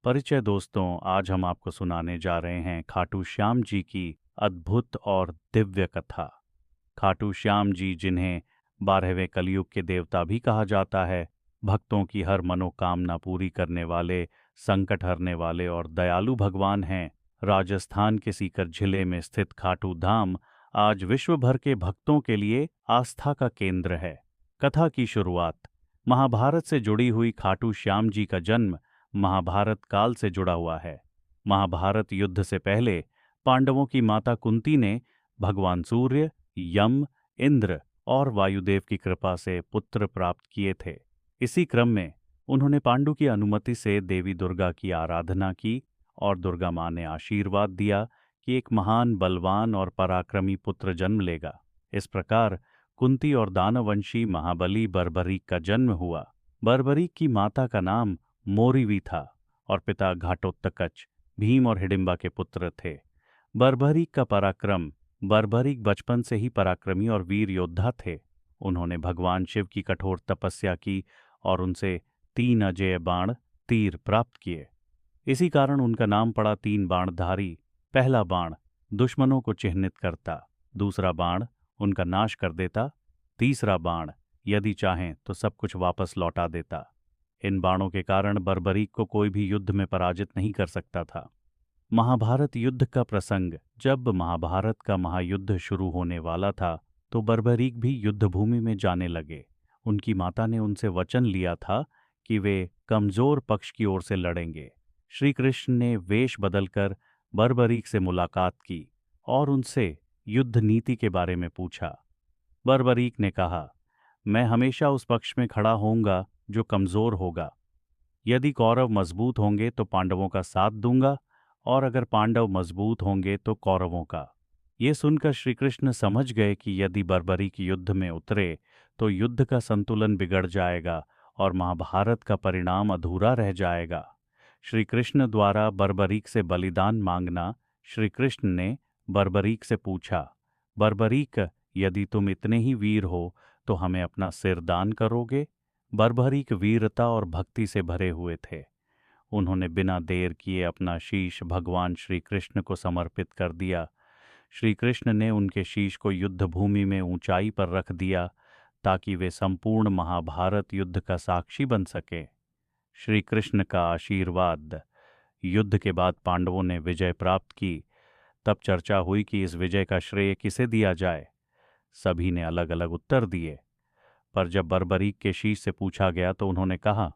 परिचय दोस्तों, आज हम आपको सुनाने जा रहे हैं खाटू श्याम जी की अद्भुत और दिव्य कथा। खाटू श्याम जी, जिन्हें 12वें कलयुग के देवता भी कहा जाता है, भक्तों की हर मनोकामना पूरी करने वाले, संकट हरने वाले और दयालु भगवान हैं। राजस्थान के सीकर जिले में स्थित खाटू धाम आज विश्व भर के भक्तों के लिए आस्था का केंद्र है। कथा की शुरुआत। महाभारत से जुड़ी हुई खाटू श्याम जी का जन्म महाभारत काल से जुड़ा हुआ है। महाभारत युद्ध से पहले पांडवों की माता कुंती ने भगवान सूर्य, यम, इंद्र और वायुदेव की कृपा से पुत्र प्राप्त किए थे। इसी क्रम में उन्होंने पांडु की अनुमति से देवी दुर्गा की आराधना की और दुर्गा माँ ने आशीर्वाद दिया कि एक महान, बलवान और पराक्रमी पुत्र जन्म लेगा। इस प्रकार कुंती और दानवंशी महाबली बर्बरीक का जन्म हुआ। बर्बरीक की माता का नाम मोरिवी था और पिता घाटोत्कच भीम और हिडिंबा के पुत्र थे। बर्बरीक का पराक्रम। बर्बरीक बचपन से ही पराक्रमी और वीर योद्धा थे। उन्होंने भगवान शिव की कठोर तपस्या की और उनसे 3 अजेय बाण, तीर प्राप्त किए। इसी कारण उनका नाम पड़ा 3 बाणधारी। पहला बाण दुश्मनों को चिह्नित करता, दूसरा बाण उनका नाश कर देता, तीसरा बाण यदि चाहें तो सब कुछ वापस लौटा देता। इन बाणों के कारण बर्बरीक को कोई भी युद्ध में पराजित नहीं कर सकता था। महाभारत युद्ध का प्रसंग। जब महाभारत का महायुद्ध शुरू होने वाला था तो बर्बरीक भी युद्धभूमि में जाने लगे। उनकी माता ने उनसे वचन लिया था कि वे कमजोर पक्ष की ओर से लड़ेंगे। श्री कृष्ण ने वेश बदलकर बर्बरीक से मुलाकात की और उनसे युद्ध नीति के बारे में पूछा। बर्बरीक ने कहा, मैं हमेशा उस पक्ष में खड़ा होऊंगा जो कमजोर होगा। यदि कौरव मजबूत होंगे तो पांडवों का साथ दूंगा और अगर पांडव मजबूत होंगे तो कौरवों का। ये सुनकर श्री कृष्ण समझ गए कि यदि बर्बरीक युद्ध में उतरे तो युद्ध का संतुलन बिगड़ जाएगा और महाभारत का परिणाम अधूरा रह जाएगा। श्री कृष्ण द्वारा बर्बरीक से बलिदान मांगना। श्री कृष्ण ने बर्बरीक से पूछा, बर्बरीक, यदि तुम इतने ही वीर हो तो हमें अपना सिर दान करोगे? बर्बरीक वीरता और भक्ति से भरे हुए थे। उन्होंने बिना देर किए अपना शीश भगवान श्री कृष्ण को समर्पित कर दिया। श्री कृष्ण ने उनके शीश को युद्धभूमि में ऊंचाई पर रख दिया ताकि वे संपूर्ण महाभारत युद्ध का साक्षी बन सके। श्री कृष्ण का आशीर्वाद। युद्ध के बाद पांडवों ने विजय प्राप्त की। तब चर्चा हुई कि इस विजय का श्रेय किसे दिया जाए। सभी ने अलग अलग उत्तर दिए, पर जब बर्बरीक के शीश से पूछा गया तो उन्होंने कहा,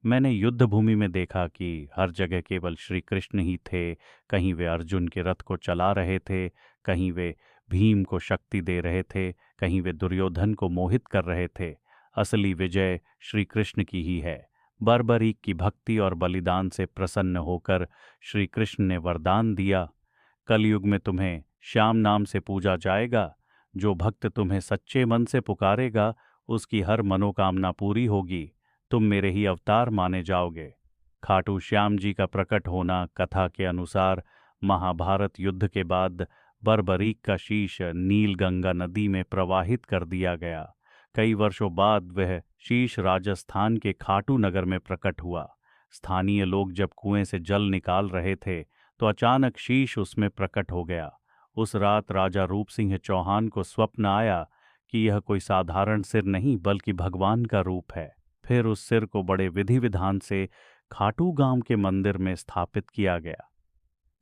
मैंने युद्धभूमि में देखा कि हर जगह केवल श्री कृष्ण ही थे। कहीं वे अर्जुन के रथ को चला रहे थे, कहीं वे भीम को शक्ति दे रहे थे, कहीं वे दुर्योधन को मोहित कर रहे थे। असली विजय श्री कृष्ण की ही है। बर्बरीक की भक्ति और बलिदान से प्रसन्न होकर श्री कृष्ण ने वरदान दिया, कलयुग में तुम्हें श्याम नाम से पूजा जाएगा। जो भक्त तुम्हें सच्चे मन से पुकारेगा उसकी हर मनोकामना पूरी होगी। तुम मेरे ही अवतार माने जाओगे। खाटू श्याम जी का प्रकट होना। कथा के अनुसार महाभारत युद्ध के बाद बर्बरीक का शीश नीलगंगा नदी में प्रवाहित कर दिया गया। कई वर्षों बाद वह शीश राजस्थान के खाटू नगर में प्रकट हुआ। स्थानीय लोग जब कुएं से जल निकाल रहे थे तो अचानक शीश उसमें प्रकट हो गया। उस रात राजा रूप सिंह चौहान को स्वप्न आया कि यह कोई साधारण सिर नहीं बल्कि भगवान का रूप है। फिर उस सिर को बड़े विधि विधान से खाटू गांव के मंदिर में स्थापित किया गया।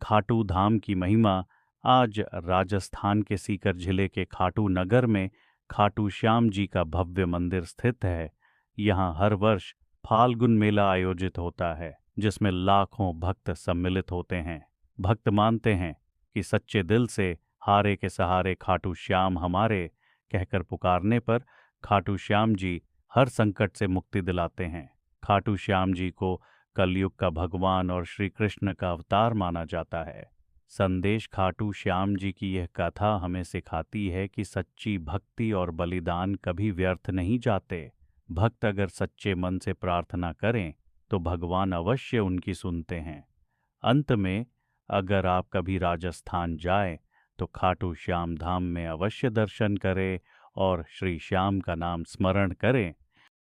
खाटू धाम की महिमा। आज राजस्थान के सीकर जिले के खाटू नगर में खाटू श्याम जी का भव्य मंदिर स्थित है। यहाँ हर वर्ष फाल्गुन मेला आयोजित होता है जिसमें लाखों भक्त सम्मिलित होते हैं। भक्त मानते हैं कि सच्चे दिल से हारे के सहारे खाटू श्याम हमारे कहकर पुकारने पर खाटू श्याम जी हर संकट से मुक्ति दिलाते हैं। खाटू श्याम जी को कलयुग का भगवान और श्री कृष्ण का अवतार माना जाता है। संदेश। खाटू श्याम जी की यह कथा हमें सिखाती है कि सच्ची भक्ति और बलिदान कभी व्यर्थ नहीं जाते। भक्त अगर सच्चे मन से प्रार्थना करें तो भगवान अवश्य उनकी सुनते हैं। अंत में, अगर आप कभी राजस्थान जाएं तो खाटू श्याम धाम में अवश्य दर्शन करें और श्री श्याम का नाम स्मरण करें